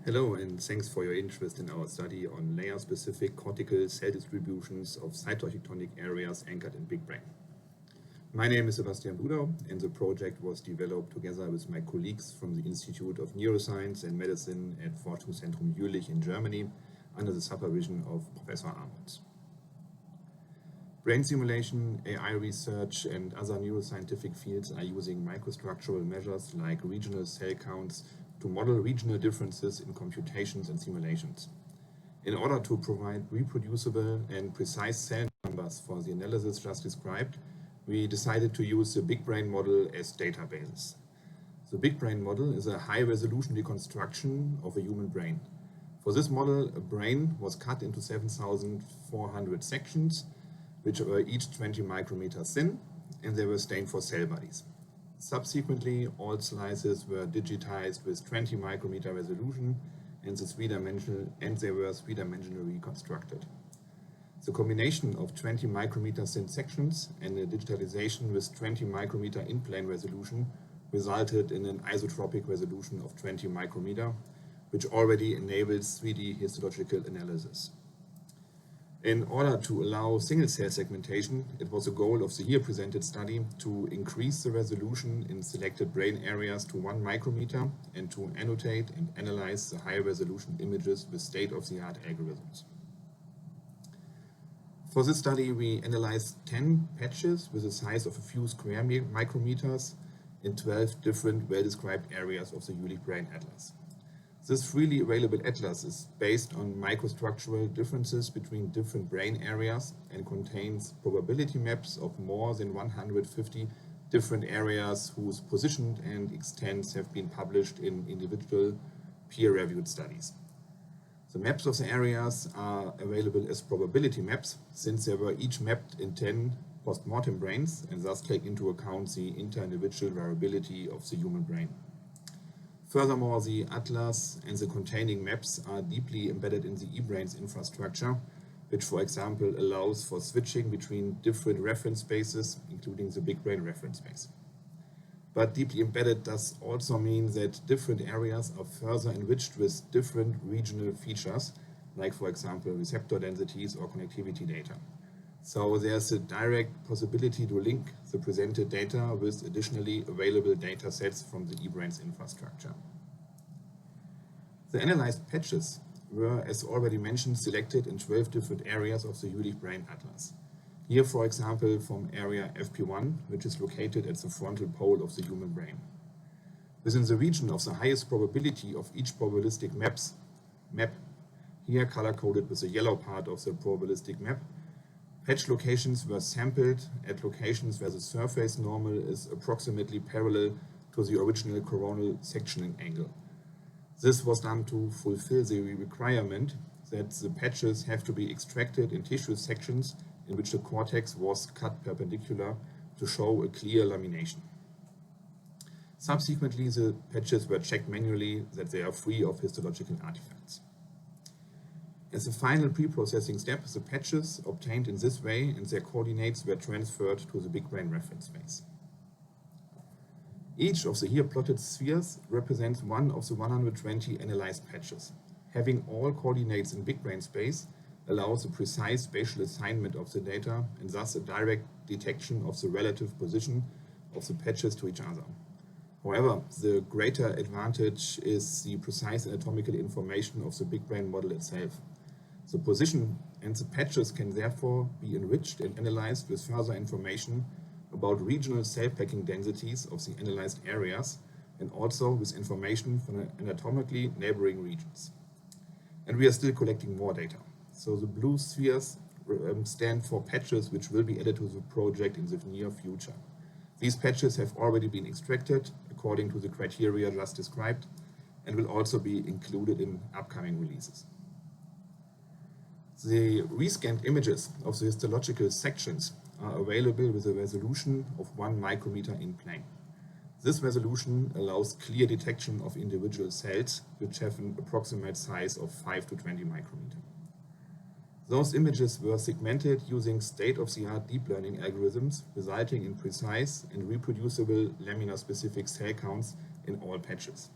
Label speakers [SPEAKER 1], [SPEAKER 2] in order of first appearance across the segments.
[SPEAKER 1] Hello, and thanks for your interest in our study on layer-specific cortical cell distributions of cytoarchitectonic areas anchored in BigBrain. My name is Sebastian Bludau, and the project was developed together with my colleagues from the Institute of Neuroscience and Medicine at Forschungszentrum Jülich in Germany under the supervision of Professor Armons. Brain simulation, AI research, and other neuroscientific fields are using microstructural measures like regional cell counts to model regional differences in computations and simulations. In order to provide reproducible and precise cell numbers for the analysis just described, we decided to use the BigBrain model as databases. The BigBrain model is a high-resolution reconstruction of a human brain. For this model, a brain was cut into 7,400 sections, which were each 20 micrometers thin, and they were stained for cell bodies. Subsequently, all slices were digitized with 20 micrometer resolution and they were three-dimensionally reconstructed. The combination of 20 micrometer thin sections and a digitalization with 20 micrometer in-plane resolution resulted in an isotropic resolution of 20 micrometer, which already enables 3D histological analysis. In order to allow single-cell segmentation, it was a goal of the here presented study to increase the resolution in selected brain areas to 1 micrometer and to annotate and analyze the high-resolution images with state-of-the-art algorithms. For this study, we analyzed 10 patches with a size of a few square micrometers in 12 different well-described areas of the Jülich Brain Atlas. This freely available atlas is based on microstructural differences between different brain areas and contains probability maps of more than 150 different areas whose position and extents have been published in individual peer-reviewed studies. The maps of the areas are available as probability maps since they were each mapped in 10 postmortem brains and thus take into account the inter-individual variability of the human brain. Furthermore, the atlas and the containing maps are deeply embedded in the EBRAINS infrastructure, which, for example, allows for switching between different reference spaces, including the BigBrain reference space. But deeply embedded does also mean that different areas are further enriched with different regional features, like, for example, receptor densities or connectivity data. So there's a direct possibility to link the presented data with additionally available data sets from the EBRAINS infrastructure. The analyzed patches were, as already mentioned, selected in 12 different areas of the Jülich Brain Atlas. Here, for example, from area FP1, which is located at the frontal pole of the human brain. Within the region of the highest probability of each probabilistic map, here color-coded with the yellow part of the probabilistic map, patch locations were sampled at locations where the surface normal is approximately parallel to the original coronal sectioning angle. This was done to fulfill the requirement that the patches have to be extracted in tissue sections in which the cortex was cut perpendicular to show a clear lamination. Subsequently, the patches were checked manually that they are free of histological artifacts. As a final pre-processing step, the patches obtained in this way and their coordinates were transferred to the BigBrain reference space. Each of the here plotted spheres represents one of the 120 analyzed patches. Having all coordinates in BigBrain space allows a precise spatial assignment of the data and thus a direct detection of the relative position of the patches to each other. However, the greater advantage is the precise anatomical information of the BigBrain model itself. The position and the patches can therefore be enriched and analyzed with further information about regional cell packing densities of the analyzed areas and also with information from anatomically neighboring regions. And we are still collecting more data. So the blue spheres stand for patches which will be added to the project in the near future. These patches have already been extracted according to the criteria just described and will also be included in upcoming releases. The rescanned images of the histological sections are available with a resolution of 1 micrometer in plane. This resolution allows clear detection of individual cells, which have an approximate size of 5 to 20 micrometer. Those images were segmented using state-of-the-art deep learning algorithms, resulting in precise and reproducible laminar-specific cell counts in all patches.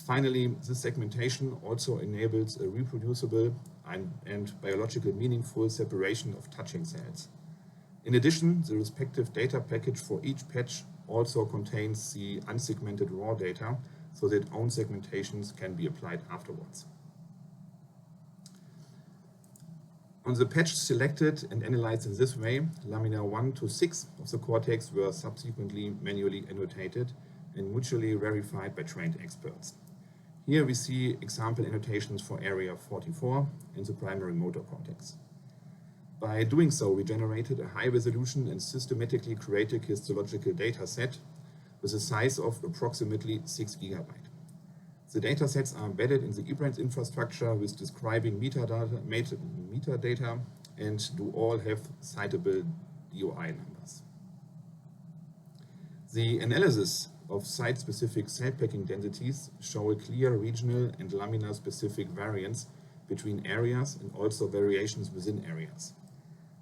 [SPEAKER 1] Finally, this segmentation also enables a reproducible and biologically meaningful separation of touching cells. In addition, the respective data package for each patch also contains the unsegmented raw data, so that own segmentations can be applied afterwards. On the patch selected and analyzed in this way, lamina 1 to 6 of the cortex were subsequently manually annotated and mutually verified by trained experts. Here we see example annotations for area 44 in the primary motor cortex. By doing so, we generated a high-resolution and systematically curated histological dataset with a size of approximately 6 GB. The datasets are embedded in the EBRAINS infrastructure with describing metadata and do all have citable DOI numbers. The analysis of site-specific cell packing densities show a clear regional and laminar-specific variance between areas and also variations within areas.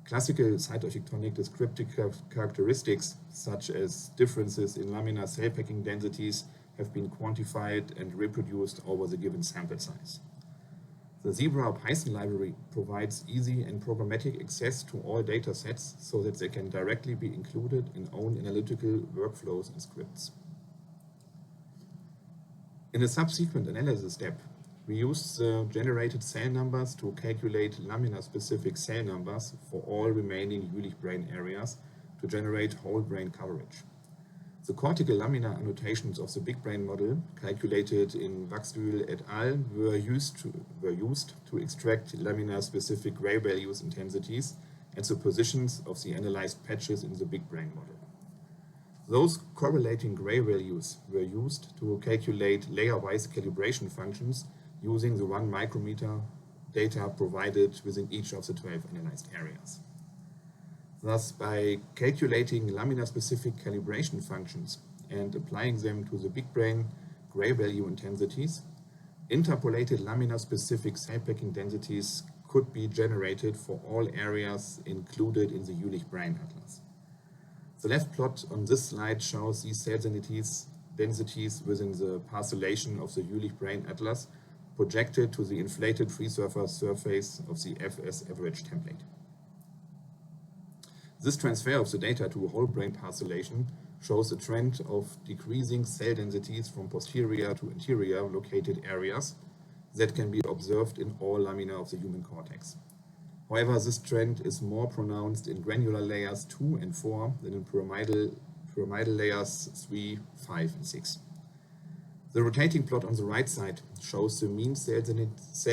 [SPEAKER 1] Classical cytoarchitectonic descriptive characteristics, such as differences in laminar cell packing densities, have been quantified and reproduced over the given sample size. The siibra Python library provides easy and programmatic access to all datasets so that they can directly be included in own analytical workflows and scripts. In a subsequent analysis step, we use the generated cell numbers to calculate laminar-specific cell numbers for all remaining EBRAINS areas to generate whole brain coverage. The cortical laminar annotations of the BigBrain model, calculated in Waxdühl et al., were used to extract laminar-specific gray values intensities and the positions of the analyzed patches in the BigBrain model. Those correlating gray values were used to calculate layer-wise calibration functions using the 1 micrometer data provided within each of the 12 analyzed areas. Thus, by calculating laminar-specific calibration functions and applying them to the BigBrain gray value intensities, interpolated laminar-specific cell packing densities could be generated for all areas included in the EBRAINS atlas. The left plot on this slide shows these cell densities within the parcellation of the EBRAINS atlas projected to the inflated free surface of the FS average template. This transfer of the data to a whole brain parcellation shows a trend of decreasing cell densities from posterior to anterior located areas that can be observed in all lamina of the human cortex. However, this trend is more pronounced in granular layers 2 and 4 than in pyramidal layers 3, 5, and 6. The rotating plot on the right side shows the mean cell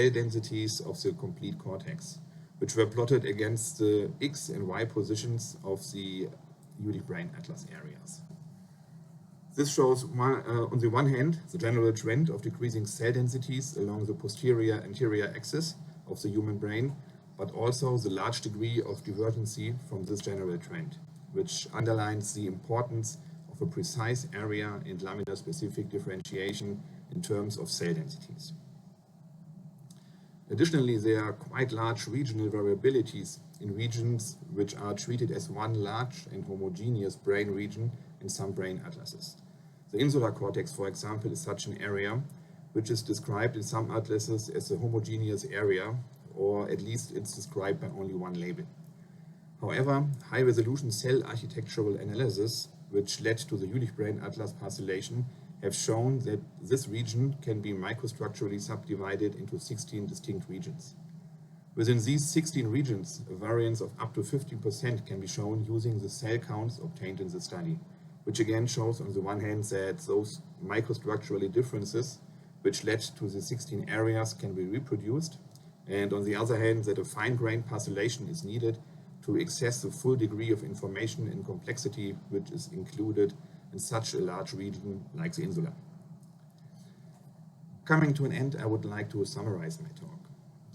[SPEAKER 1] densities of the complete cortex, which were plotted against the X and Y positions of the EBRAINS atlas areas. This shows, on the one hand, the general trend of decreasing cell densities along the posterior-anterior axis of the human brain, but also the large degree of divergency from this general trend, which underlines the importance of a precise area and laminar-specific differentiation in terms of cell densities. Additionally, there are quite large regional variabilities in regions which are treated as one large and homogeneous brain region in some brain atlases. The insular cortex, for example, is such an area, which is described in some atlases as a homogeneous area, or at least it's described by only one label. However, high-resolution cell architectural analysis, which led to the EBRAINS atlas parcellation, have shown that this region can be microstructurally subdivided into 16 distinct regions. Within these 16 regions, a variance of up to 50% can be shown using the cell counts obtained in the study, which again shows on the one hand that those microstructurally differences which led to the 16 areas can be reproduced, and on the other hand that a fine-grained parcellation is needed to access the full degree of information and complexity which is included in such a large region like the insula. Coming to an end, I would like to summarize my talk.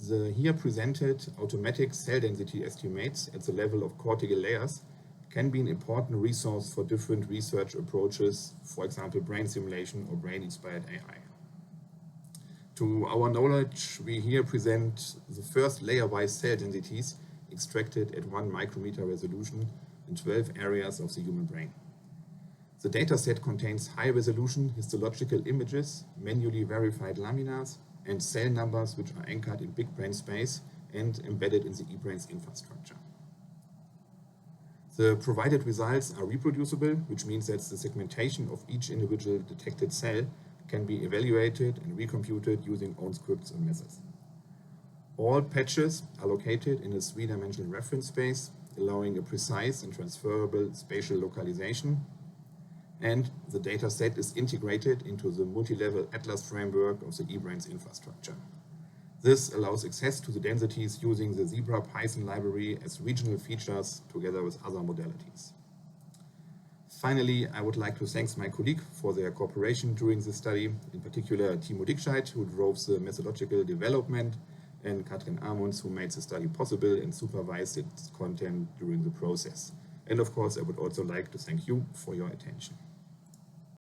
[SPEAKER 1] The here presented automatic cell density estimates at the level of cortical layers can be an important resource for different research approaches, for example, brain simulation or brain-inspired AI. To our knowledge, we here present the first layer-wise cell densities extracted at 1 micrometer resolution in 12 areas of the human brain. The dataset contains high-resolution histological images, manually verified laminars, and cell numbers which are anchored in BigBrain space and embedded in the EBRAINS infrastructure. The provided results are reproducible, which means that the segmentation of each individual detected cell can be evaluated and recomputed using own scripts and methods. All patches are located in a three-dimensional reference space, allowing a precise and transferable spatial localization, and the dataset is integrated into the multi-level atlas framework of the EBRAINS infrastructure. This allows access to the densities using the Zebra Python library as regional features together with other modalities. Finally, I would like to thank my colleague for their cooperation during the study, in particular Timo Dickscheid, who drove the methodological development, and Katrin Amunds, who made the study possible and supervised its content during the process. And of course, I would also like to thank you for your attention.